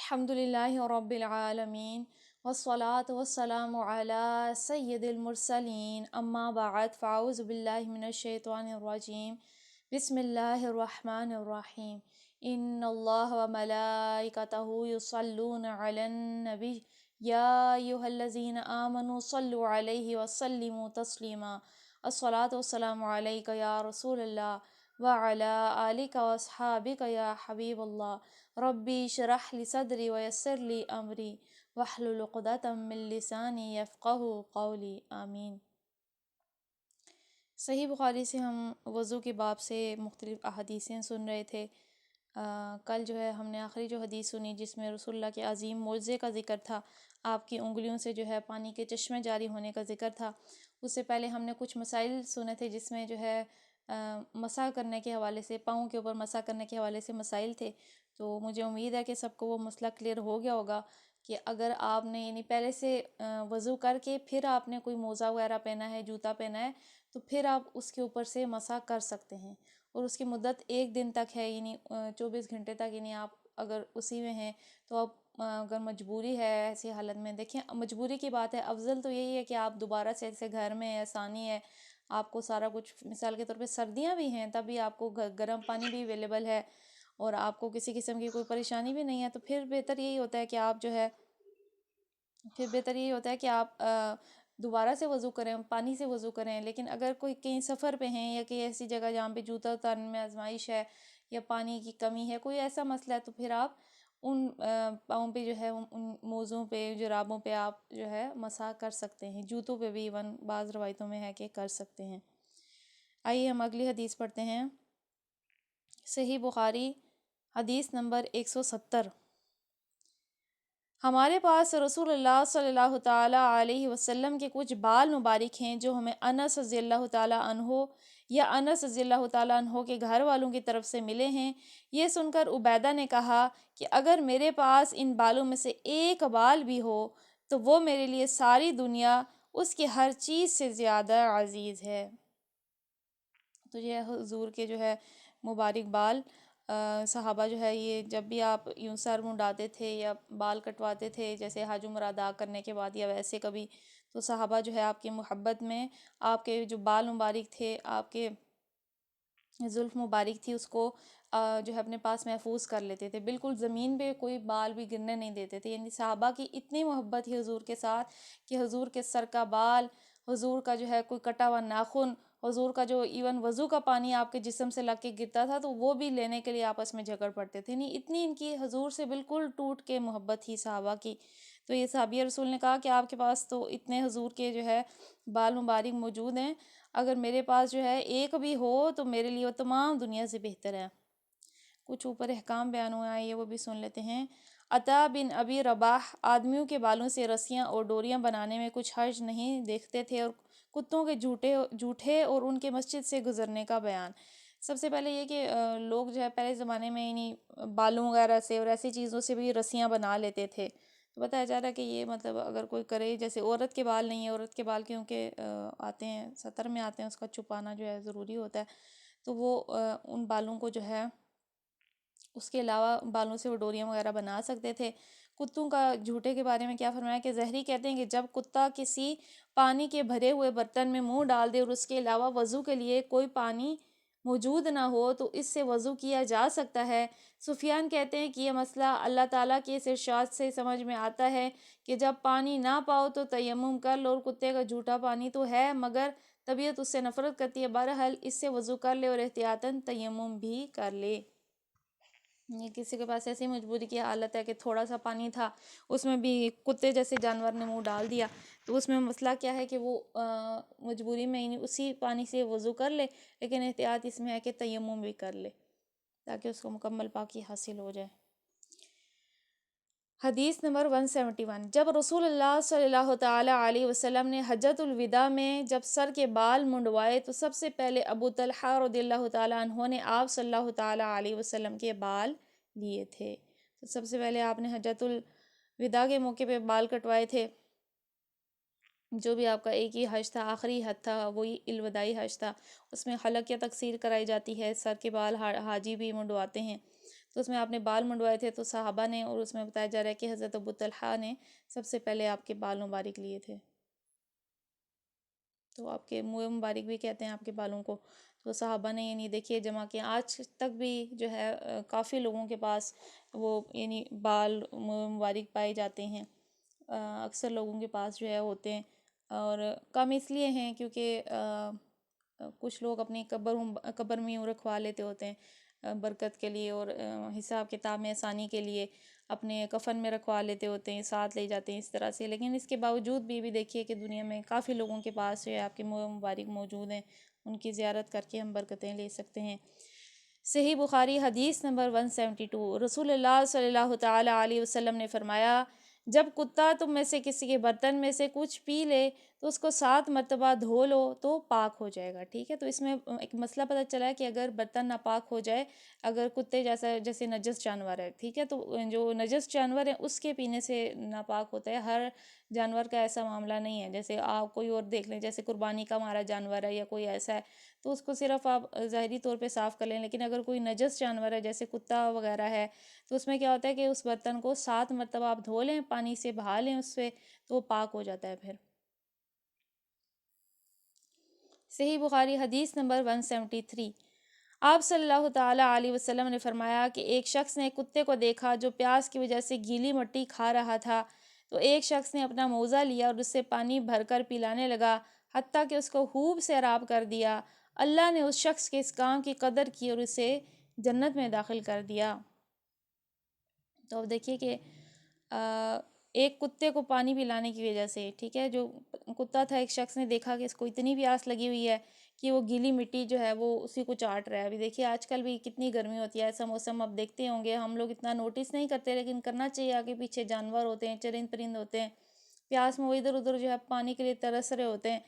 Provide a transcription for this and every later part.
الحمدللہ رب العالمین والصلاة والسلام علی سید المرسلین اما بعد فاعوذ باللہ من الشیطان الرجیم بسم اللہ الرحمن الرحیم ان اللہ وملائکتہ یصلون علی النبی یا ایہا الذین آمنوا صلوا علیہ وسلموا تسلیما الصلاة والسلام علیک یا رسول اللہ وعلی آلک واصحابک یا حبیب اللہ ربی شرح لی صدری ویسر لی امری واحلل عقدۃ من لسانی یفقہوا قولی آمین۔ صحیح بخاری سے ہم وضو کے باب سے مختلف احادیثیں سن رہے تھے۔ کل جو ہے ہم نے آخری جو حدیث سنی جس میں رسول اللہ کے عظیم معجزے کا ذکر تھا، آپ کی انگلیوں سے جو ہے پانی کے چشمے جاری ہونے کا ذکر تھا۔ اس سے پہلے ہم نے کچھ مسائل سنے تھے جس میں جو ہے مسح کرنے کے حوالے سے، پاؤں کے اوپر مسح کرنے کے حوالے سے مسائل تھے۔ تو مجھے امید ہے کہ سب کو وہ مسئلہ کلیئر ہو گیا ہوگا کہ اگر آپ نے یعنی پہلے سے وضو کر کے پھر آپ نے کوئی موزہ وغیرہ پہنا ہے، جوتا پہنا ہے، تو پھر آپ اس کے اوپر سے مسح کر سکتے ہیں، اور اس کی مدت 1 دن تک ہے، یعنی 24 گھنٹے تک۔ یعنی آپ اگر اسی میں ہیں تو آپ اگر مجبوری ہے ایسی حالت میں، دیکھیں مجبوری کی بات ہے، افضل تو یہی ہے کہ آپ دوبارہ سے ایسے گھر میں آسانی ہے، آپ کو سارا کچھ، مثال کے طور پہ سردیاں بھی ہیں تب بھی آپ کو گرم پانی بھی اویلیبل ہے اور آپ کو کسی قسم کی کوئی پریشانی بھی نہیں ہے، تو پھر بہتر یہی ہوتا ہے کہ آپ جو ہے دوبارہ سے وضو کریں، پانی سے وضو کریں۔ لیکن اگر کوئی کہیں سفر پہ ہیں یا کہیں ایسی جگہ جہاں پہ جوتا اتارنے میں آزمائش ہے یا پانی کی کمی ہے، کوئی ایسا مسئلہ ہے، تو پھر آپ ان پاؤں پہ جو ہے ان موزوں پہ، جرابوں پہ آپ جو ہے مسح کر سکتے ہیں، جوتوں پہ بھی ایون بعض روایتوں میں ہے کہ کر سکتے ہیں۔ آئیے ہم اگلی حدیث پڑھتے ہیں۔ صحیح بخاری حدیث نمبر 170۔ ہمارے پاس رسول اللہ صلی اللہ تعالیٰ علیہ وسلم کے کچھ بال مبارک ہیں جو ہمیں انس رضی اللہ تعالیٰ عنہ یا انس رضی اللہ تعالیٰ عنہ کے گھر والوں کی طرف سے ملے ہیں۔ یہ سن کر عبیدہ نے کہا کہ اگر میرے پاس ان بالوں میں سے ایک بال بھی ہو تو وہ میرے لیے ساری دنیا اس کی ہر چیز سے زیادہ عزیز ہے۔ تو یہ حضور کے جو ہے مبارک بال، صحابہ جو ہے یہ جب بھی آپ یوں سر منڈاتے تھے یا بال کٹواتے تھے، جیسے حج عمرہ ادا کرنے کے بعد یا ویسے کبھی، تو صحابہ جو ہے آپ کی محبت میں آپ کے جو بال مبارک تھے، آپ کے زلف مبارک تھی، اس کو جو ہے اپنے پاس محفوظ کر لیتے تھے، بالکل زمین پہ کوئی بال بھی گرنے نہیں دیتے تھے۔ یعنی صحابہ کی اتنی محبت تھی حضور کے ساتھ کہ حضور کے سر کا بال، حضور کا جو ہے کوئی کٹا ہوا ناخن، حضور کا جو ایون وضو کا پانی آپ کے جسم سے لگ کے گرتا تھا تو وہ بھی لینے کے لیے آپس میں جھگڑ پڑتے تھے۔ نہیں، اتنی ان کی حضور سے بالکل ٹوٹ کے محبت تھی صحابہ کی۔ تو یہ صحابی رسول نے کہا کہ آپ کے پاس تو اتنے حضور کے جو ہے بال مبارک موجود ہیں، اگر میرے پاس جو ہے ایک بھی ہو تو میرے لیے وہ تمام دنیا سے بہتر ہے۔ کچھ اوپر احکام بیان ہوا ہے، یہ وہ بھی سن لیتے ہیں۔ عطا بن ابی رباح آدمیوں کے بالوں سے رسیاں اور ڈوریاں بنانے میں کچھ حرج نہیں دیکھتے تھے، اور کتوں کے جھوٹے اور ان کے مسجد سے گزرنے کا بیان۔ سب سے پہلے یہ کہ لوگ جو ہے پہلے زمانے میں یعنی بالوں وغیرہ سے اور ایسی چیزوں سے بھی رسیاں بنا لیتے تھے، تو بتایا جا رہا ہے کہ یہ مطلب اگر کوئی کرے، جیسے عورت کے بال نہیں ہے، عورت کے بال کیونکہ آتے ہیں سطر میں آتے ہیں، اس کا چھپانا جو ہے ضروری ہوتا ہے، تو وہ ان بالوں کو جو ہے اس کے علاوہ بالوں سے وہ ڈوریاں وغیرہ بنا سکتے تھے۔ کتوں کا جھوٹے کے بارے میں کیا فرمایا کہ زہری کہتے ہیں کہ جب کتا کسی پانی کے بھرے ہوئے برتن میں منہ ڈال دے اور اس کے علاوہ وضو کے لیے کوئی پانی موجود نہ ہو تو اس سے وضو کیا جا سکتا ہے۔ سفیان کہتے ہیں کہ یہ مسئلہ اللہ تعالیٰ کے اس ارشاد سے سمجھ میں آتا ہے کہ جب پانی نہ پاؤ تو تیمم کر لو، اور کتے کا جھوٹا پانی تو ہے مگر طبیعت اس سے نفرت کرتی ہے، بہرحال اس سے وضو کر لے اور احتیاطاً تیمم بھی کر لے۔ یہ کسی کے پاس ایسی مجبوری کی حالت ہے کہ تھوڑا سا پانی تھا، اس میں بھی کتے جیسے جانور نے منہ ڈال دیا، تو اس میں مسئلہ کیا ہے کہ وہ مجبوری میں یعنی اسی پانی سے وضو کر لے، لیکن احتیاط اس میں ہے کہ تیمم بھی کر لے تاکہ اس کو مکمل پاکی حاصل ہو جائے۔ حدیث نمبر 171۔ جب رسول اللہ صلی اللہ تعالیٰ علیہ وسلم نے حجۃ الوداع میں جب سر کے بال منڈوائے تو سب سے پہلے ابو طلحہ رضی اللہ تعالیٰ عنہ نے آپ صلی اللہ تعالیٰ علیہ وسلم کے بال لیے تھے۔ تو سب سے پہلے آپ نے حجۃ الوداع کے موقع پہ بال کٹوائے تھے، جو بھی آپ کا ایک ہی حج تھا، آخری حج تھا، وہی الوداعی حج تھا، اس میں حلق یا تقصیر کرائی جاتی ہے، سر کے بال حاجی بھی منڈواتے ہیں، تو اس میں آپ نے بال منڈوائے تھے تو صحابہ نے، اور اس میں بتایا جا رہا ہے کہ حضرت ابو طلحہ نے سب سے پہلے آپ کے بال مبارک لیے تھے، تو آپ کے منہ مبارک بھی کہتے ہیں آپ کے بالوں کو. تو صحابہ نے یعنی دیکھیے جمع کیا. آج تک بھی جو ہے کافی لوگوں کے پاس وہ یعنی بال منہ مبارک پائے جاتے ہیں، اکثر لوگوں کے پاس جو ہے ہوتے ہیں، اور کم اس لیے ہیں کیونکہ کچھ لوگ اپنی قبر میں یوں رکھوا لیتے ہوتے ہیں برکت کے لیے، اور حساب کتاب میں آسانی کے لیے اپنے کفن میں رکھوا لیتے ہوتے ہیں، ساتھ لے جاتے ہیں اس طرح سے. لیکن اس کے باوجود بھی دیکھیے کہ دنیا میں کافی لوگوں کے پاس جو ہے آپ کے منہ مبارک موجود ہیں، ان کی زیارت کر کے ہم برکتیں لے سکتے ہیں. صحیح بخاری حدیث نمبر 172. رسول اللہ صلی اللہ تعالیٰ علیہ وسلم نے فرمایا، جب کتا تم میں سے کسی کے برتن میں سے کچھ پی لے تو اس کو 7 مرتبہ دھو لو تو پاک ہو جائے گا. ٹھیک ہے، تو اس میں ایک مسئلہ پتہ چلا ہے کہ اگر برتن ناپاک ہو جائے، اگر کتے جیسے نجس جانور ہے، ٹھیک ہے، تو جو نجس جانور ہے اس کے پینے سے ناپاک ہوتا ہے. ہر جانور کا ایسا معاملہ نہیں ہے. جیسے آپ کوئی اور دیکھ لیں، جیسے قربانی کا ہمارا جانور ہے یا کوئی ایسا ہے، تو اس کو صرف آپ ظاہری طور پہ صاف کر لیں. لیکن اگر کوئی نجس جانور ہے جیسے کتا وغیرہ ہے، تو اس میں کیا ہوتا ہے کہ اس برتن کو 7 مرتبہ آپ دھو لیں، پانی سے بہا لیں اس سے، تو وہ پاک ہو جاتا ہے. پھر صحیح بخاری حدیث نمبر 173. آپ صلی اللہ تعالیٰ علیہ وسلم نے فرمایا کہ ایک شخص نے کتے کو دیکھا جو پیاس کی وجہ سے گیلی مٹی کھا رہا تھا، تو ایک شخص نے اپنا موزہ لیا اور اس سے پانی بھر کر پلانے لگا، حتیٰ کہ اس کو خوب سیراب کر دیا. اللہ نے اس شخص کے اس کام کی قدر کی اور اسے جنت میں داخل کر دیا. تو اب دیکھیے کہ ایک کتے کو پانی پلانے کی وجہ سے، ٹھیک ہے، جو کتا تھا، ایک شخص نے دیکھا کہ اس کو اتنی پیاس لگی ہوئی ہے کہ وہ گیلی مٹی جو ہے وہ اسی کو چاٹ رہا ہے. ابھی دیکھیے آج کل بھی کتنی گرمی ہوتی ہے، ایسا موسم اب دیکھتے ہوں گے، ہم لوگ اتنا نوٹس نہیں کرتے لیکن کرنا چاہیے. آگے پیچھے جانور ہوتے ہیں، چرند پرند ہوتے ہیں، پیاس میں وہ ادھر ادھر جو ہے پانی کے لیے ترس رہے ہوتے ہیں.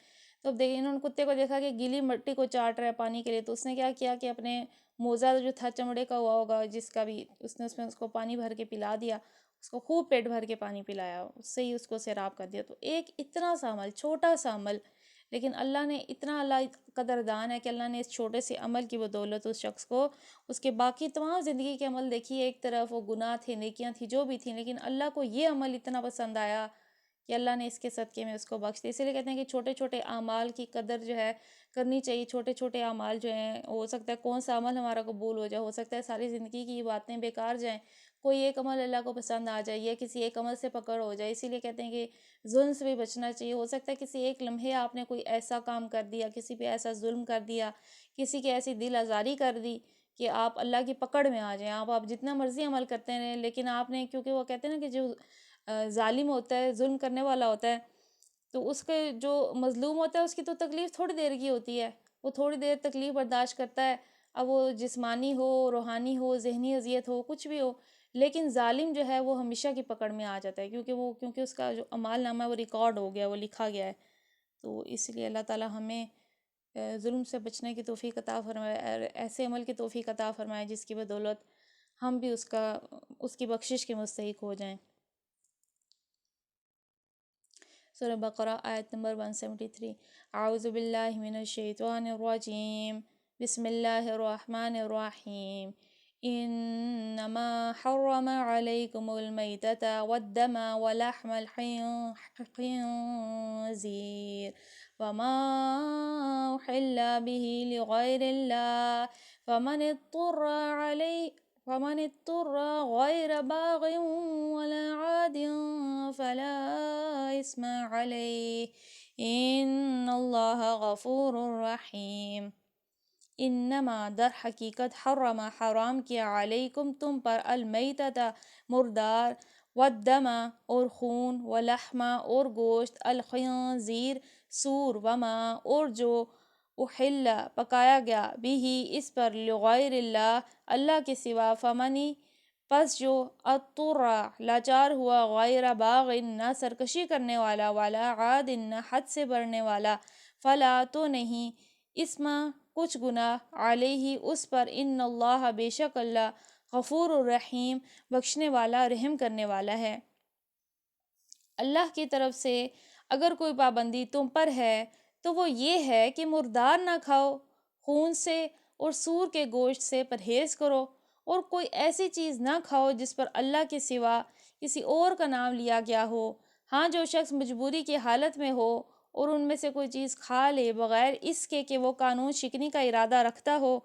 تو اب دیکھیں انہوں نے کتے کو دیکھا کہ گیلی مٹی کو چاٹ رہا ہے پانی کے لیے، تو اس نے کیا کیا کہ اپنے موزہ جو تھا چمڑے کا ہوا ہوگا جس کا بھی، اس نے اس کو پانی بھر کے پلا دیا، اس کو خوب پیٹ بھر کے پانی پلایا، اس سے ہی اس کو سیراب کر دیا. تو ایک اتنا سا عمل، چھوٹا سا عمل، لیکن اللہ نے اتنا، اللہ قدردان ہے کہ اللہ نے اس چھوٹے سے عمل کی بدولت اس شخص کو، اس کے باقی تمام زندگی کے عمل دیکھیے، ایک طرف وہ گناہ تھے، نیکیاں تھیں، جو بھی تھیں، لیکن اللہ کو یہ عمل اتنا پسند آیا کہ اللہ نے اس کے صدقے میں اس کو بخش دیا. اسی لیے کہتے ہیں کہ چھوٹے چھوٹے اعمال کی قدر جو ہے کرنی چاہیے. چھوٹے چھوٹے اعمال جو ہیں، ہو سکتا ہے کون سا عمل ہمارا قبول ہو جائے، ہو سکتا ہے ساری زندگی کی باتیں بیکار جائیں، کوئی ایک عمل اللہ کو پسند آ جائے یا کسی ایک عمل سے پکڑ ہو جائے. اسی لیے کہتے ہیں کہ ظلم سے بھی بچنا چاہیے. ہو سکتا ہے کسی ایک لمحے آپ نے کوئی ایسا کام کر دیا، کسی پہ ایسا ظلم کر دیا، کسی کی ایسی دل آزاری کر دی کہ آپ اللہ کی پکڑ میں آ جائیں. آپ جتنا مرضی عمل کرتے رہیں، لیکن آپ نے، کیونکہ وہ کہتے ہیں نا کہ جو ظالم ہوتا ہے، ظلم کرنے والا ہوتا ہے، تو اس کے جو مظلوم ہوتا ہے اس کی تو تکلیف تھوڑی دیر کی ہوتی ہے، وہ تھوڑی دیر تکلیف برداشت کرتا ہے، اب وہ جسمانی ہو، روحانی ہو، ذہنی اذیت ہو، کچھ بھی ہو. لیکن ظالم جو ہے وہ ہمیشہ کی پکڑ میں آ جاتا ہے، کیونکہ اس کا جو اعمال نامہ ہے وہ ریکارڈ ہو گیا، وہ لکھا گیا ہے. تو اس لیے اللہ تعالی ہمیں ظلم سے بچنے کی توفیق عطا فرمائے، اور ایسے عمل کی توفیق عطا فرمائے جس کی بدولت ہم بھی اس کی بخشش کے مستحق ہو جائیں. سورہ بقرہ آیت نمبر 173. اعوذ باللہ من الشیطان الرجیم، بسم اللہ الرحمن الرحیم. انما حرم علیکم المیتۃ والدم ولحم الخنزیر وما احل به لغیر اللہ فمن اضطر غیر باغ ولا عاد فلا اسم علیہ ان اللہ غفور رحیم. انما در حقیقت حرم حرام کیا علیکم تم پر المیتۃ مردار، والدم اور خون، ولحمہ اور گوشت، الخنزیر سور، وما اور جو احل پکایا گیا بھی اس پر لغیر اللہ اللہ کے سوا، فمنی پس جو اضطر لاچار ہوا، غیر باغ نہ سرکشی کرنے والا، ولا عاد نہ حد سے بڑھنے والا، فلا تو نہیں، اسم کچھ گناہ، علیہ اس پر، ان اللہ بے شک اللہ، غفور الرحیم بخشنے والا رحم کرنے والا ہے. اللہ کی طرف سے اگر کوئی پابندی تم پر ہے تو وہ یہ ہے کہ مردار نہ کھاؤ، خون سے اور سور کے گوشت سے پرہیز کرو، اور کوئی ایسی چیز نہ کھاؤ جس پر اللہ کے سوا کسی اور کا نام لیا گیا ہو۔ ہاں، جو شخص مجبوری کی حالت میں ہو اور ان میں سے کوئی چیز کھا لے بغیر اس کے کہ وہ قانون شکنی کا ارادہ رکھتا ہو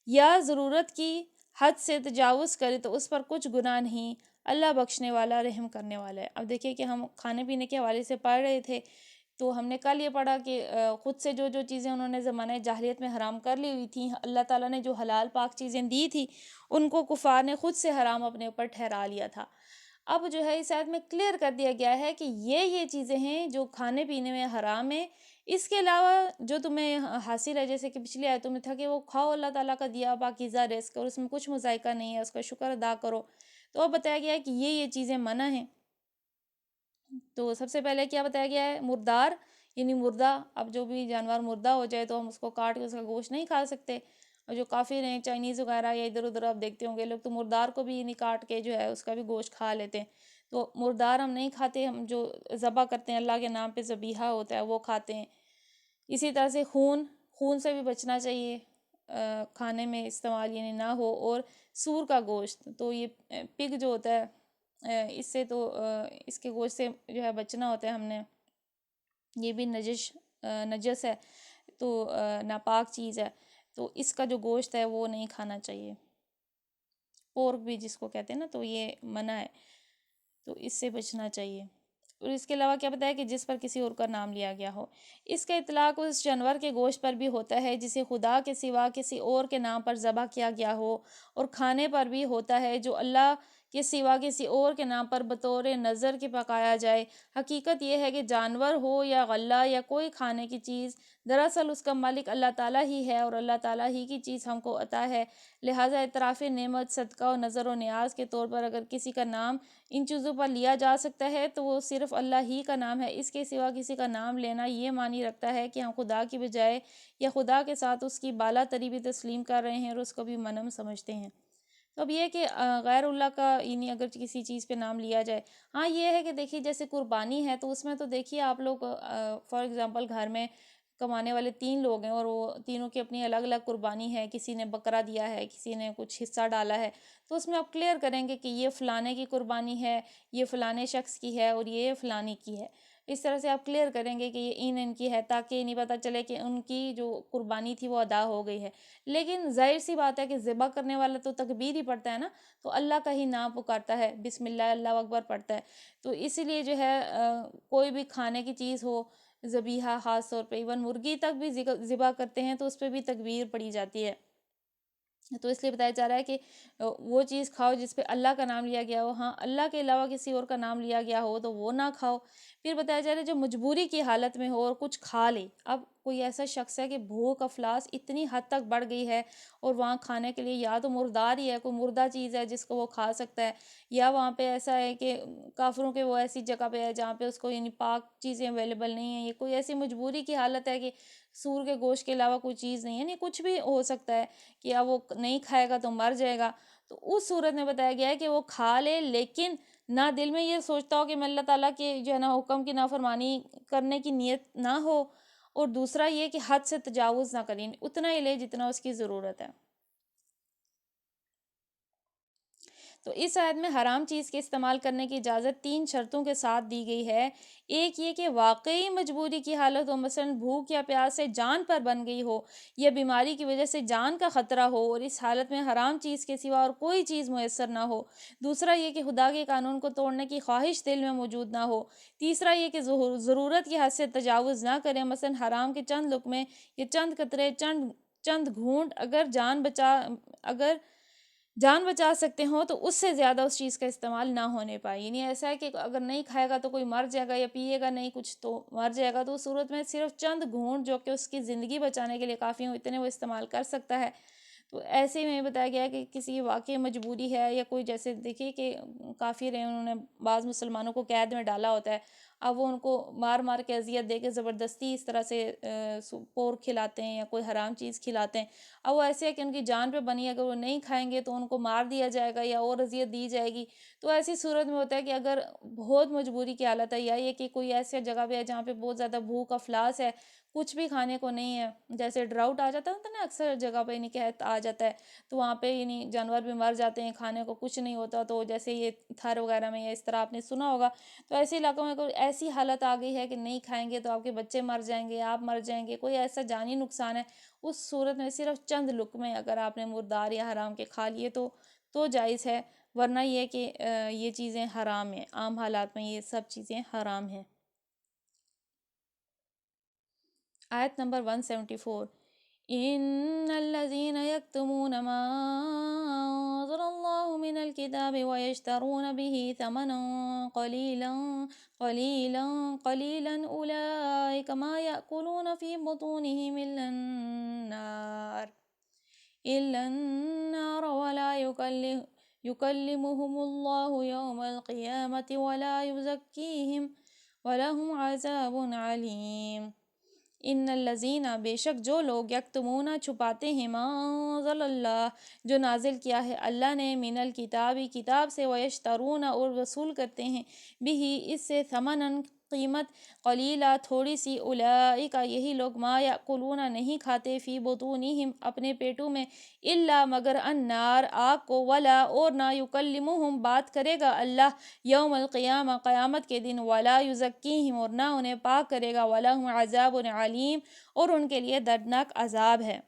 یا ضرورت کی حد سے تجاوز کرے، تو اس پر کچھ گناہ نہیں، اللہ بخشنے والا رحم کرنے والا ہے۔ اب دیکھیے کہ ہم کھانے پینے کے حوالے سے پڑھ رہے تھے، تو ہم نے کل یہ پڑھا کہ خود سے جو چیزیں انہوں نے زمانہ جاہلیت میں حرام کر لی ہوئی تھیں، اللہ تعالیٰ نے جو حلال پاک چیزیں دی تھی ان کو کفار نے خود سے حرام اپنے اوپر ٹھہرا لیا تھا۔ اب جو ہے اس آیت میں کلیئر کر دیا گیا ہے کہ یہ چیزیں ہیں جو کھانے پینے میں حرام ہیں، اس کے علاوہ جو تمہیں حاصل ہے، جیسے کہ پچھلی آیتوں میں تھا کہ وہ کھاؤ اللہ تعالیٰ کا دیا پاکیزہ رزق اور اس میں کچھ مذائقہ نہیں ہے، اس کا شکر ادا کرو۔ تو اب بتایا گیا ہے کہ یہ چیزیں منع ہیں۔ تو سب سے پہلے کیا بتایا گیا ہے؟ مردار، یعنی مردہ، اب جو بھی جانور مردہ ہو جائے تو ہم اس کو کاٹ کے اس کا گوشت نہیں کھا سکتے، اور جو کافر ہیں چائنیز وغیرہ یا ادھر ادھر آپ دیکھتے ہوں گے لوگ تو مردار کو بھی نہیں کاٹ کے جو ہے اس کا بھی گوشت کھا لیتے ہیں۔ تو مردار ہم نہیں کھاتے، ہم جو ذبح کرتے ہیں اللہ کے نام پہ ذبیحہ ہوتا ہے وہ کھاتے ہیں۔ اسی طرح سے خون سے بھی بچنا چاہیے، کھانے میں استعمال یعنی نہ ہو، اور سور کا گوشت، تو یہ پگ جو ہوتا ہے اس سے تو اس کے گوشت سے جو ہے بچنا ہوتا ہے ہم نے، یہ بھی نجس ہے، تو ناپاک چیز ہے، تو اس کا جو گوشت ہے وہ نہیں کھانا چاہیے۔ پورک بھی جس کو کہتے ہیں نا، تو یہ منع ہے، تو اس سے بچنا چاہیے۔ اور اس کے علاوہ کیا بتایا کہ جس پر کسی اور کا نام لیا گیا ہو، اس کا اطلاق اس جانور کے گوشت پر بھی ہوتا ہے جسے خدا کے سوا کسی اور کے نام پر ذبح کیا گیا ہو، اور کھانے پر بھی ہوتا ہے جو اللہ کے سوا کسی اور کے نام پر بطور نظر کے پکایا جائے۔ حقیقت یہ ہے کہ جانور ہو یا غلہ یا کوئی کھانے کی چیز، دراصل اس کا مالک اللہ تعالیٰ ہی ہے، اور اللہ تعالیٰ ہی کی چیز ہم کو عطا ہے، لہٰذا اعتراف نعمت، صدقہ و نظر و نیاز کے طور پر اگر کسی کا نام ان چیزوں پر لیا جا سکتا ہے تو وہ صرف اللہ ہی کا نام ہے۔ اس کے سوا کسی کا نام لینا یہ معنی رکھتا ہے کہ ہم خدا کی بجائے یا خدا کے ساتھ اس کی بالا تری بھی تسلیم کر رہے ہیں اور اس کو بھی منم سمجھتے ہیں۔ تو اب یہ کہ غیر اللہ کا یعنی اگر کسی چیز پہ نام لیا جائے، ہاں یہ ہے کہ دیکھیے جیسے قربانی ہے تو اس میں تو دیکھیے آپ لوگ فار ایگزامپل گھر میں کمانے والے 3 لوگ ہیں اور وہ تینوں کی اپنی الگ الگ قربانی ہے، کسی نے بکرا دیا ہے، کسی نے کچھ حصہ ڈالا ہے، تو اس میں آپ کلیئر کریں گے کہ یہ فلانے کی قربانی ہے، یہ فلانے شخص کی ہے، اور یہ فلانی کی ہے۔ اس طرح سے آپ کلیئر کریں گے کہ یہ ان کی ہے، تاکہ نہیں پتہ چلے کہ ان کی جو قربانی تھی وہ ادا ہو گئی ہے۔ لیکن ظاہر سی بات ہے کہ ذبح کرنے والا تو تکبیر ہی پڑھتا ہے نا، تو اللہ کا ہی نام پکارتا ہے، بسم اللہ اللہ اکبر پڑھتا ہے، تو اسی لیے جو ہے کوئی بھی کھانے کی چیز ہو ذبیحہ، خاص طور پہ ایون مرغی تک بھی ذبح کرتے ہیں تو اس پہ بھی تکبیر پڑھی جاتی ہے۔ تو اس لیے بتایا جا رہا ہے کہ وہ چیز کھاؤ جس پہ اللہ کا نام لیا گیا ہو، ہاں اللہ کے علاوہ کسی اور کا نام لیا گیا ہو تو وہ نہ کھاؤ۔ پھر بتایا جا رہا ہے جو مجبوری کی حالت میں ہو اور کچھ کھا لے، اب کوئی ایسا شخص ہے کہ بھوک افلاس اتنی حد تک بڑھ گئی ہے اور وہاں کھانے کے لیے یا تو مردار ہی ہے، کوئی مردہ چیز ہے جس کو وہ کھا سکتا ہے، یا وہاں پہ ایسا ہے کہ کافروں کے وہ ایسی جگہ پہ ہے جہاں پہ اس کو یعنی پاک چیزیں اویلیبل نہیں ہیں، یہ کوئی ایسی مجبوری کی حالت ہے کہ سور کے گوشت کے علاوہ کوئی چیز نہیں ہے، یعنی کچھ بھی ہو سکتا ہے کہ اب وہ نہیں کھائے گا تو مر جائے گا، تو اس صورت میں بتایا گیا ہے کہ وہ کھا لے، لیکن نہ دل میں یہ سوچتا ہو کہ میں اللہ تعالیٰ کے جو ہے نا حکم کی نافرمانی کرنے کی نیت نہ ہو، اور دوسرا یہ کہ حد سے تجاوز نہ کریں، اتنا ہی لے جتنا اس کی ضرورت ہے۔ تو اس آیت میں حرام چیز کے استعمال کرنے کی اجازت 3 شرطوں کے ساتھ دی گئی ہے۔ ایک یہ کہ واقعی مجبوری کی حالت ہو، مثلا بھوک یا پیاس سے جان پر بن گئی ہو یا بیماری کی وجہ سے جان کا خطرہ ہو، اور اس حالت میں حرام چیز کے سوا اور کوئی چیز میسر نہ ہو۔ دوسرا یہ کہ خدا کے قانون کو توڑنے کی خواہش دل میں موجود نہ ہو۔ تیسرا یہ کہ ضرورت کی حد سے تجاوز نہ کریں، مثلا حرام کے چند لقمے یا چند قطرے، چند گھونٹ اگر جان بچا سکتے ہوں تو اس سے زیادہ اس چیز کا استعمال نہ ہونے پائے، یعنی ایسا ہے کہ اگر نہیں کھائے گا تو کوئی مر جائے گا، یا پیے گا نہیں کچھ تو مر جائے گا، تو اس صورت میں صرف چند گھونٹ جو کہ اس کی زندگی بچانے کے لیے کافی ہوں اتنے وہ استعمال کر سکتا ہے۔ تو ایسے میں بتایا گیا کہ کسی واقعی مجبوری ہے یا کوئی، جیسے دیکھیے کہ کافر ہیں انہوں نے بعض مسلمانوں کو قید میں ڈالا ہوتا ہے، اب وہ ان کو مار مار کے اذیت دے کے زبردستی اس طرح سے پورک کھلاتے ہیں یا کوئی حرام چیز کھلاتے ہیں. اب وہ ایسے ہے کہ ان کی جان پہ بنی ہے، اگر وہ نہیں کھائیں گے تو ان کو مار دیا جائے گا یا اور اذیت دی جائے گی. تو ایسی صورت میں ہوتا ہے کہ اگر بہت مجبوری کی حالت ہے یا یہ کہ کوئی ایسی جگہ پہ ہے جہاں پہ بہت زیادہ بھوک افلاس ہے، کچھ بھی کھانے کو نہیں ہے، جیسے ڈراؤٹ آ جاتا ہے نا، اکثر جگہ پہ نہیں قحط آ جاتا ہے، تو وہاں پہ یعنی جانور بھی مر جاتے ہیں، کھانے کو کچھ نہیں ہوتا. تو جیسے یہ تھر وغیرہ میں یا اس طرح آپ نے سنا ہوگا، تو ایسے علاقوں میں کوئی ایسی حالت آ گئی ہے کہ نہیں کھائیں گے تو آپ کے بچے مر جائیں گے، آپ مر جائیں گے، کوئی ایسا جانی نقصان ہے، اس صورت میں صرف چند لقمے اگر آپ نے مردار یا حرام کے کھا لیے تو جائز ہے، ورنہ یہ کہ یہ چیزیں حرام ہیں، عام حالات میں یہ سب چیزیں حرام ہیں. آیت نمبر 174. ان الذين يكتمون ما انزل الله من الكتاب ويشترون به ثمنا قليلا اولئك ما يأكلون في بطونهم الا النار ولا يكلمهم الله يوم القيامة ولا يزكيهم ولهم عذاب عليم. ان الذین، بے شک جو لوگ، یکتمون چھپاتے ہیں، ما انزل اللہ، جو نازل کیا ہے اللہ نے، من الکتاب کتاب سے، ویشترون اور وصول کرتے ہیں، بھی اس سے، ثمناً قیمت، قلیلہ تھوڑی سی، اولئک یہی لوگ، ما یاکلون نہیں کھاتے، فی بطونہم اپنے پیٹوں میں، الا مگر النار آگ کو، ولا اور نہ، یکلمہم بات کرے گا اللہ، یوم القیامہ قیامت کے دن، ولا یزکیہم اور نہ انہیں پاک کرے گا، ولہم عذاب علیم اور ان کے لیے دردناک عذاب ہے.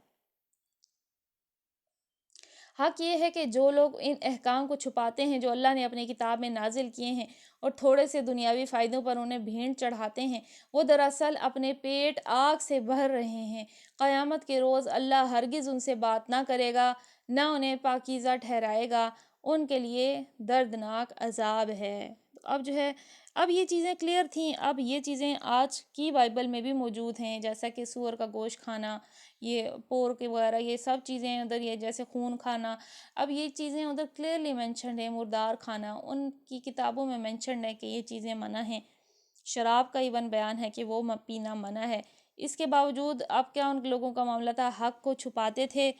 حق یہ ہے کہ جو لوگ ان احکام کو چھپاتے ہیں جو اللہ نے اپنی کتاب میں نازل کیے ہیں اور تھوڑے سے دنیاوی فائدوں پر انہیں بھینٹ چڑھاتے ہیں، وہ دراصل اپنے پیٹ آگ سے بھر رہے ہیں. قیامت کے روز اللہ ہرگز ان سے بات نہ کرے گا، نہ انہیں پاکیزہ ٹھہرائے گا، ان کے لیے دردناک عذاب ہے. اب جو ہے، اب یہ چیزیں کلیئر تھیں. اب یہ چیزیں آج کی بائبل میں بھی موجود ہیں، جیسا کہ سور کا گوشت کھانا، یہ پورک وغیرہ، یہ سب چیزیں ادھر، یہ جیسے خون کھانا، اب یہ چیزیں ادھر کلیئرلی مینشنڈ ہیں. مردار کھانا ان کی کتابوں میں مینشنڈ ہے کہ یہ چیزیں منع ہیں. شراب کا ایون بیان ہے کہ وہ پینا منع ہے. اس کے باوجود اب کیا ان لوگوں کا معاملہ تھا، حق کو چھپاتے تھے،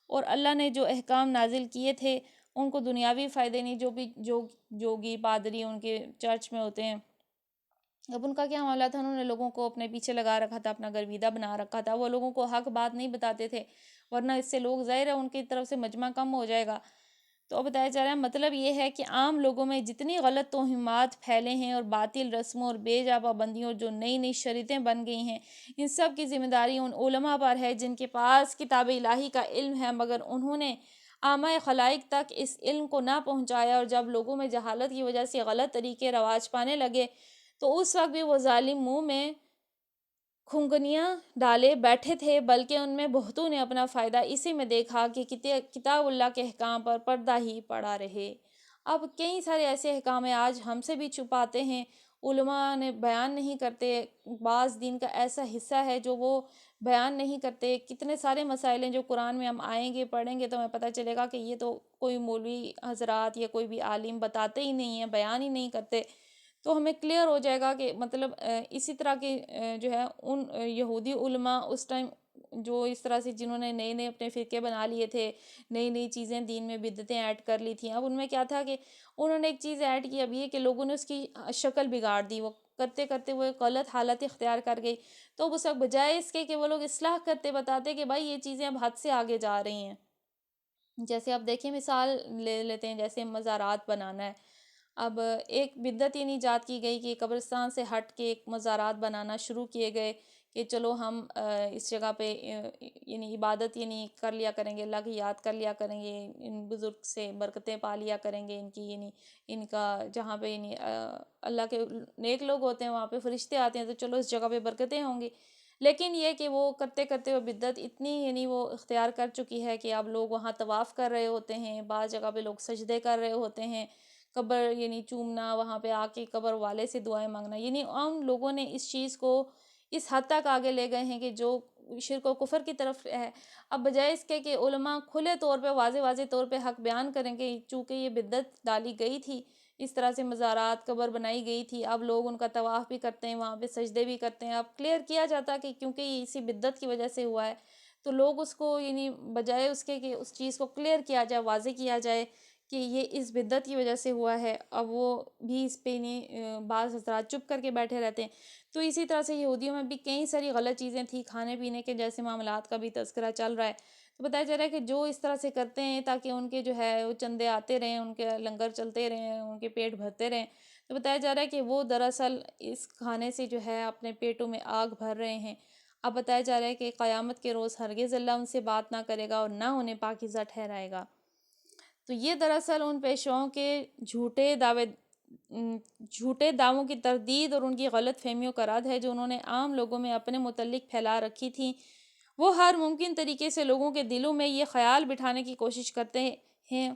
اور اللہ نے جو احکام نازل کیے تھے ان کو دنیاوی فائدے نہیں. جو بھی جوگی پادری ان کے چرچ میں ہوتے ہیں، اب ان کا کیا معاملہ تھا، انہوں نے لوگوں کو اپنے پیچھے لگا رکھا تھا، اپنا گرویدہ بنا رکھا تھا، وہ لوگوں کو حق بات نہیں بتاتے تھے، ورنہ اس سے لوگ، ظاہر ہے ان کی طرف سے مجمع کم ہو جائے گا. تو اب بتایا جا رہا ہے، مطلب یہ ہے کہ عام لوگوں میں جتنی غلط توہمات پھیلے ہیں اور باطل رسموں اور بے جا پابندیوں، جو نئی نئی شریعتیں بن گئی ہیں، ان سب کی ذمہ داری ان علماء پر ہے جن کے پاس کتاب الہی کا علم ہے، مگر انہوں نے عامہ خلائق تک اس علم کو نہ پہنچایا، اور جب لوگوں میں جہالت کی وجہ سے غلط طریقے رواج پانے لگے تو اس وقت بھی وہ ظالم منہ میں کھنگنیاں ڈالے بیٹھے تھے، بلکہ ان میں بہتوں نے اپنا فائدہ اسی میں دیکھا کہ کتاب اللہ کے احکام پر پردہ ہی پڑا رہے. اب کئی سارے ایسے احکام ہیں آج ہم سے بھی چھپاتے ہیں، علماء نے بیان نہیں کرتے، بعض دین کا ایسا حصہ ہے جو وہ بیان نہیں کرتے. کتنے سارے مسائل ہیں جو قرآن میں ہم آئیں گے پڑھیں گے تو ہمیں پتہ چلے گا کہ یہ تو کوئی مولوی حضرات یا کوئی بھی عالم بتاتے ہی نہیں ہیں، بیان ہی نہیں کرتے. تو ہمیں کلیئر ہو جائے گا کہ مطلب اسی طرح کے جو ہے ان یہودی علماء اس ٹائم جو اس طرح سے جنہوں نے نئے نئے اپنے فرقے بنا لیے تھے، نئی نئی چیزیں دین میں بدعتیں ایڈ کر لی تھیں، اب ان میں کیا تھا کہ انہوں نے ایک چیز ایڈ کی، اب یہ کہ لوگوں نے اس کی شکل بگاڑ دی، وہ کرتے کرتے وہ ایک غلط حالت اختیار کر گئی. تو اس وقت بجائے اس کے کہ وہ لوگ اصلاح کرتے، بتاتے کہ بھائی یہ چیزیں اب حد سے آگے جا رہی ہیں. جیسے آپ دیکھیں، مثال لے لیتے ہیں، جیسے مزارات بنانا ہے. اب ایک بدعت یہ ایجاد کی گئی کہ قبرستان سے ہٹ کے ایک مزارات بنانا شروع کیے گئے کہ چلو ہم اس جگہ پہ یعنی عبادت کر لیا کریں گے، اللہ کی یاد کر لیا کریں گے، ان بزرگ سے برکتیں پا لیا کریں گے، ان کی ان کا جہاں پہ اللہ کے نیک لوگ ہوتے ہیں وہاں پہ فرشتے آتے ہیں، تو چلو اس جگہ پہ برکتیں ہوں گی. لیکن یہ کہ وہ کرتے کرتے وہ بدعت اتنی وہ اختیار کر چکی ہے کہ اب لوگ وہاں طواف کر رہے ہوتے ہیں، بعض جگہ پہ لوگ سجدے کر رہے ہوتے ہیں، قبر چومنا، وہاں پہ آ کے قبر والے سے دعائیں مانگنا، عام لوگوں نے اس چیز کو اس حد تک آگے لے گئے ہیں کہ جو شرک و کفر کی طرف ہے. اب بجائے اس کے کہ علماء کھلے طور پہ واضح واضح طور پہ حق بیان کریں گے، چونکہ یہ بدعت ڈالی گئی تھی اس طرح سے مزارات قبر بنائی گئی تھی، اب لوگ ان کا طواف بھی کرتے ہیں، وہاں پہ سجدے بھی کرتے ہیں۔ اب کلیئر کیا جاتا کہ کیونکہ یہ اسی بدعت کی وجہ سے ہوا ہے، تو لوگ اس کو یعنی بجائے اس کے کہ اس چیز کو کلیئر کیا جائے، واضح کیا جائے کہ یہ اس بدعت کی وجہ سے ہوا ہے، اب وہ بھی اس پہ نہیں بعض حضرات چپ کر کے بیٹھے رہتے ہیں۔ تو اسی طرح سے یہودیوں میں بھی کئی ساری غلط چیزیں تھیں، کھانے پینے کے جیسے معاملات کا بھی تذکرہ چل رہا ہے۔ تو بتایا جا رہا ہے کہ جو اس طرح سے کرتے ہیں تاکہ ان کے جو ہے وہ چندے آتے رہیں، ان کے لنگر چلتے رہیں، ان کے پیٹ بھرتے رہیں، تو بتایا جا رہا ہے کہ وہ دراصل اس کھانے سے جو ہے اپنے پیٹوں میں آگ بھر رہے ہیں۔ اب بتایا جا رہا ہے کہ قیامت کے روز ہرگز اللہ ان سے بات نہ کرے گا اور نہ انہیں پاکیزہ ٹھہرائے گا۔ تو یہ دراصل ان پیشواؤں کے جھوٹے دعووں کی تردید اور ان کی غلط فہمیوں کا رد ہے جو انہوں نے عام لوگوں میں اپنے متعلق پھیلا رکھی تھی۔ وہ ہر ممکن طریقے سے لوگوں کے دلوں میں یہ خیال بٹھانے کی کوشش کرتے ہیں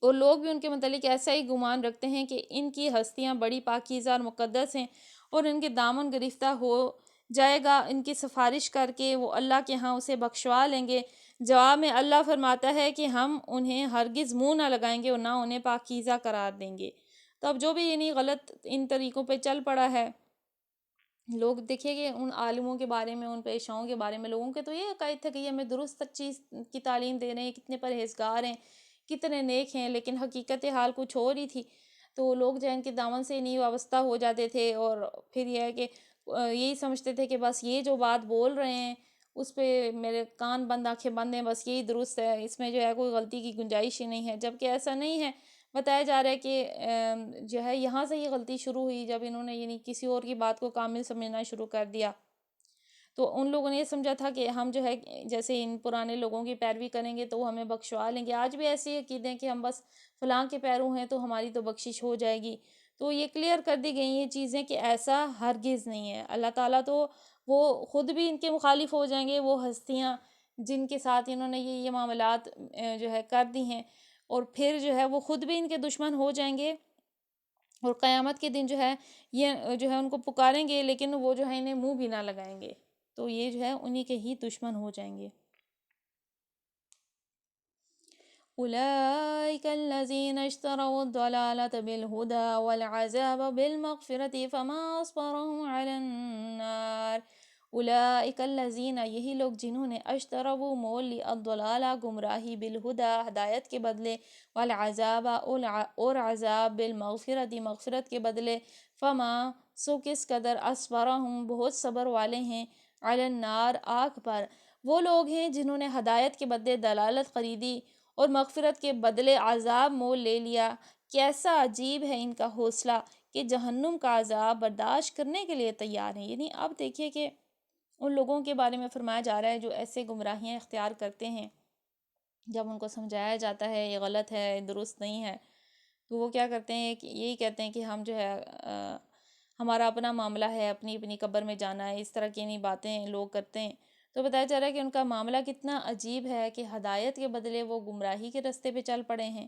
اور لوگ بھی ان کے متعلق ایسا ہی گمان رکھتے ہیں کہ ان کی ہستیاں بڑی پاکیزہ اور مقدس ہیں اور ان کے دامن گرفتہ ہو جائے گا ان کی سفارش کر کے وہ اللہ کے ہاں اسے بخشوا لیں گے۔ جواب میں اللہ فرماتا ہے کہ ہم انہیں ہرگز منہ نہ لگائیں گے اور نہ انہیں پاکیزہ قرار دیں گے۔ تو اب جو بھی یعنی غلط ان طریقوں پہ چل پڑا ہے، لوگ دیکھیے کہ ان عالموں کے بارے میں، ان پیشاؤں کے بارے میں لوگوں کے تو یہ عقائد تھے کہ یہ ہمیں درست چیز کی تعلیم دے رہے ہیں، کتنے پرہیزگار ہیں، کتنے نیک ہیں، لیکن حقیقت حال کچھ اور ہی تھی۔ تو لوگ جو ان کے دامن سے نہیں وابستہ ہو جاتے تھے اور پھر یہ ہے کہ یہی سمجھتے تھے کہ بس یہ جو بات بول رہے ہیں اس پہ میرے کان بند آنکھیں بند ہیں، بس یہی درست ہے، اس میں جو ہے کوئی غلطی کی گنجائش ہی نہیں ہے، جبکہ ایسا نہیں ہے۔ بتایا جا رہا ہے کہ جو ہے یہاں سے یہ غلطی شروع ہوئی جب انہوں نے یعنی کسی اور کی بات کو کامل سمجھنا شروع کر دیا۔ تو ان لوگوں نے یہ سمجھا تھا کہ ہم جو ہے جیسے ان پرانے لوگوں کی پیروی کریں گے تو وہ ہمیں بخشوا لیں گے۔ آج بھی ایسی عقیدے ہیں کہ ہم بس فلاں کے پیرو ہیں تو ہماری تو بخشش ہو جائے گی۔ تو یہ کلیئر کر دی گئی یہ چیزیں کہ ایسا ہرگز نہیں ہے۔ اللہ تعالیٰ تو وہ خود بھی ان کے مخالف ہو جائیں گے، وہ ہستیاں جن کے ساتھ انہوں نے یہ معاملات جو ہے کر دی ہیں، اور پھر جو ہے وہ خود بھی ان کے دشمن ہو جائیں گے اور قیامت کے دن جو ہے یہ جو ہے ان کو پکاریں گے لیکن وہ جو ہے انہیں منہ بھی نہ لگائیں گے، تو یہ جو ہے انہی کے ہی دشمن ہو جائیں گے۔ أولئك الذين اشتروا الضلالة بالهدى والعذاب بالمغفرة فما أصبرهم على النار۔ اولئک الذین، یہی لوگ جنہوں نے اشتروا مول لی الضلالہ گمراہی بالہدى ہدایت کے بدلے، والعذاب اور عذاب بالمغفرت مغفرت کے بدلے، فما سو کس قدر اصبرہم بہت صبر والے ہیں، علی النار آگ پر۔ وہ لوگ ہیں جنہوں نے ہدایت کے بدلے دلالت خریدی اور مغفرت کے بدلے عذاب مول لے لیا۔ کیسا عجیب ہے ان کا حوصلہ کہ جہنم کا عذاب برداشت کرنے کے لیے تیار ہیں۔ یعنی اب دیکھیے کہ ان لوگوں کے بارے میں فرمایا جا رہا ہے جو ایسے گمراہیاں اختیار کرتے ہیں، جب ان کو سمجھایا جاتا ہے یہ غلط ہے، درست نہیں ہے، تو وہ کیا کرتے ہیں کہ یہی کہتے ہیں کہ ہم جو ہے ہمارا اپنا معاملہ ہے، اپنی اپنی قبر میں جانا ہے، اس طرح کی نہیں باتیں لوگ کرتے ہیں۔ تو بتایا جا رہا ہے کہ ان کا معاملہ کتنا عجیب ہے کہ ہدایت کے بدلے وہ گمراہی کے رستے پہ چل پڑے ہیں،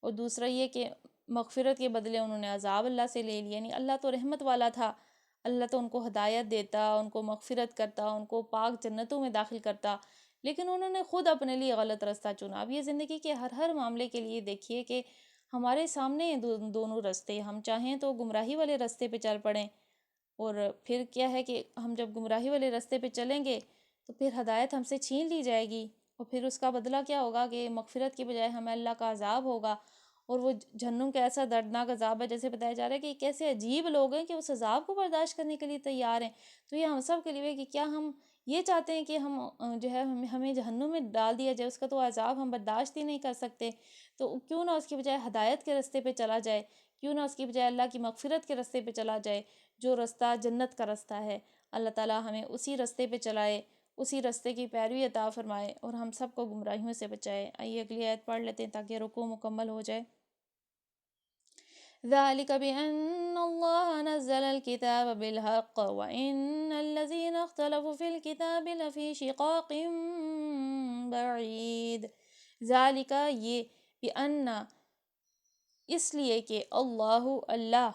اور دوسرا یہ کہ مغفرت کے بدلے انہوں نے عذاب اللہ سے لے لیا۔ یعنی اللہ تو رحمت والا تھا، اللہ تو ان کو ہدایت دیتا، ان کو مغفرت کرتا، ان کو پاک جنتوں میں داخل کرتا، لیکن انہوں نے خود اپنے لیے غلط رستہ چنا۔ اب یہ زندگی کے ہر معاملے کے لیے دیکھیے کہ ہمارے سامنے دونوں رستے، ہم چاہیں تو گمراہی والے رستے پہ چل پڑیں، اور پھر کیا ہے کہ ہم جب گمراہی والے رستے پہ چلیں گے تو پھر ہدایت ہم سے چھین لی جائے گی، اور پھر اس کا بدلہ کیا ہوگا کہ مغفرت کی بجائے ہمیں اللہ کا عذاب ہوگا، اور وہ جہنم کا ایسا دردناک عذاب ہے، جیسے بتایا جا رہا ہے کہ کیسے عجیب لوگ ہیں کہ اس عذاب کو برداشت کرنے کے لیے تیار ہیں۔ تو یہ ہم سب کے لیے کہ کیا ہم یہ چاہتے ہیں کہ ہم جو ہے ہمیں جہنم میں ڈال دیا جائے، اس کا تو عذاب ہم برداشت ہی نہیں کر سکتے، تو کیوں نہ اس کی بجائے ہدایت کے رستے پہ چلا جائے، کیوں نہ اس کی بجائے اللہ کی مغفرت کے رستے پہ چلا جائے، جو رستہ جنت کا رستہ ہے۔ اللہ تعالیٰ ہمیں اسی رستے پہ چلائے، اسی رستے کی پیروی عطا فرمائے، اور ہم سب کو گمراہیوں سے بچائے۔ آئیے اگلی آیت پڑھ لیتے ہیں تاکہ رکوع مکمل ہو جائے۔ ذلك بأن الله نزل الكتاب بالحق وإن الذين اختلفوا في الكتاب لفي شقاق بعید۔ ذالک یہ، بأن اس لیے کہ اللہ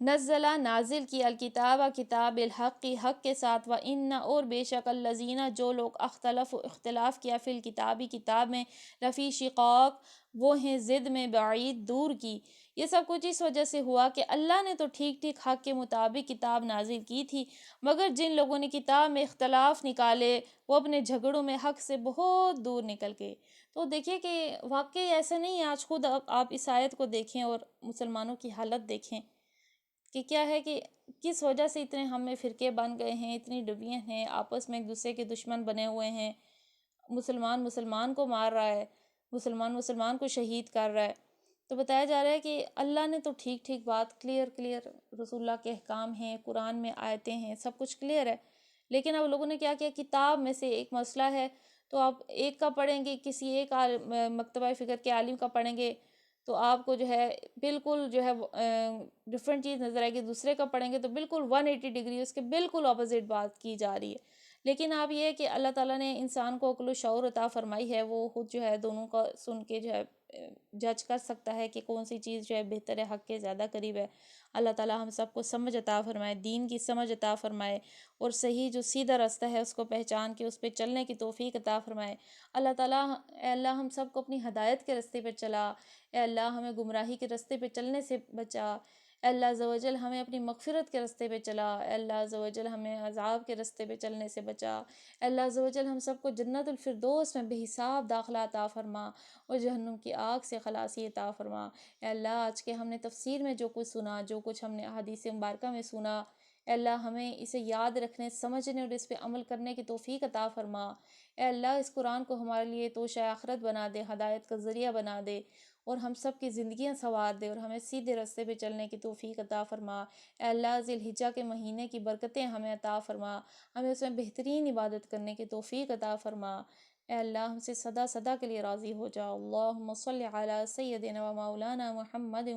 نزلہ نازل کی الکتاب کتاب الحق کی حق کے ساتھ، و ان اور بے شک الذین جو لوگ اختلاف کیا فی الکتابی کتاب میں، لفی شقاق وہ ہیں ضد میں، بعید دور کی۔ یہ سب کچھ اس وجہ سے ہوا کہ اللہ نے تو ٹھیک ٹھیک حق کے مطابق کتاب نازل کی تھی، مگر جن لوگوں نے کتاب میں اختلاف نکالے وہ اپنے جھگڑوں میں حق سے بہت دور نکل گئے۔ تو دیکھیے کہ واقعی ایسا نہیں ہے، آج خود آپ اس آیت کو دیکھیں اور مسلمانوں کی حالت دیکھیں کہ کیا ہے کہ کس وجہ سے اتنے ہم میں فرقے بن گئے ہیں، اتنی ڈویاں ہیں، آپس میں ایک دوسرے کے دشمن بنے ہوئے ہیں، مسلمان مسلمان کو مار رہا ہے، مسلمان مسلمان کو شہید کر رہا ہے۔ تو بتایا جا رہا ہے کہ اللہ نے تو ٹھیک ٹھیک بات کلیئر رسول اللہ کے احکام ہیں، قرآن میں آیتیں ہیں، سب کچھ کلیئر ہے، لیکن اب لوگوں نے کیا کیا، کتاب میں سے ایک مسئلہ ہے تو آپ ایک کا پڑھیں گے، کسی ایک مکتبہ فکر کے عالم کا پڑھیں گے تو آپ کو جو ہے بالکل جو ہے ڈفرینٹ چیز نظر آئے گی، دوسرے کا پڑھیں گے تو بالکل 180 ڈگری اس کے بالکل اپوزٹ بات کی جا رہی ہے۔ لیکن آپ یہ ہے کہ اللہ تعالیٰ نے انسان کو عقل و شعور عطا فرمائی ہے، وہ خود جو ہے دونوں کا سن کے جو ہے جج کر سکتا ہے کہ کون سی چیز جو ہے بہتر ہے، حق کے زیادہ قریب ہے۔ اللہ تعالیٰ ہم سب کو سمجھ عطا فرمائے، دین کی سمجھ عطا فرمائے، اور صحیح جو سیدھا راستہ ہے اس کو پہچان کے اس پہ چلنے کی توفیق عطا فرمائے۔ اللہ تعالیٰ اے اللہ ہم سب کو اپنی ہدایت کے راستے پہ چلا، اے اللہ ہمیں گمراہی کے راستے پہ چلنے سے بچا، اے اللہ عز و جل ہمیں اپنی مغفرت کے راستے پہ چلا، اے اللہ عز و جل ہمیں عذاب کے راستے پہ چلنے سے بچا، اے اللہ عز و جل ہم سب کو جنت الفردوس میں بے حساب داخلہ عطا فرما اور جہنم کی آگ سے خلاصی عطا فرما۔ اے اللہ آج کے ہم نے تفسیر میں جو کچھ سنا، جو کچھ ہم نے احادیث مبارکہ میں سنا، اے اللہ ہمیں اسے یاد رکھنے، سمجھنے اور اس پہ عمل کرنے کی توفیق عطا فرما۔ اے اللہ اس قرآن کو ہمارے لیے توشہ آخرت بنا دے، ہدایت کا ذریعہ بنا دے، اور ہم سب کی زندگیاں سنوار دے اور ہمیں سیدھے راستے پہ چلنے کی توفیق عطا فرما۔ اے اللہ ذی الحجہ کے مہینے کی برکتیں ہمیں عطا فرما، ہمیں اس میں بہترین عبادت کرنے کی توفیق عطا فرما۔ اے اللہ ہم سے صدا صدا کے لیے راضی ہو جاؤ۔ اللہم صلی علی سیدنا و مولانا محمد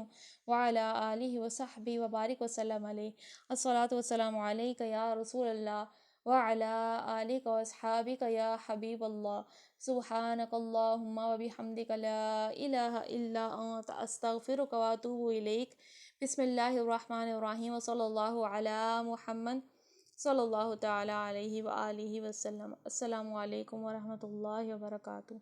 وعلی آلہ وصحبہ وبارک وسلم علیہ۔ الصلاۃ والسلام علیک یا رسول اللہ وعلی آلک واصحابک یا حبیب اللہ۔ سبحانک اللہم وبحمدک لا الہ الا انت استغفرک واتوب الیک۔ بسم اللہ الرحمن الرحیم، وصلی اللہ علی محمد صلی اللہ تعالیٰ علیہ وآلہ وسلم۔ السلام علیکم ورحمۃ اللہ وبرکاتہ۔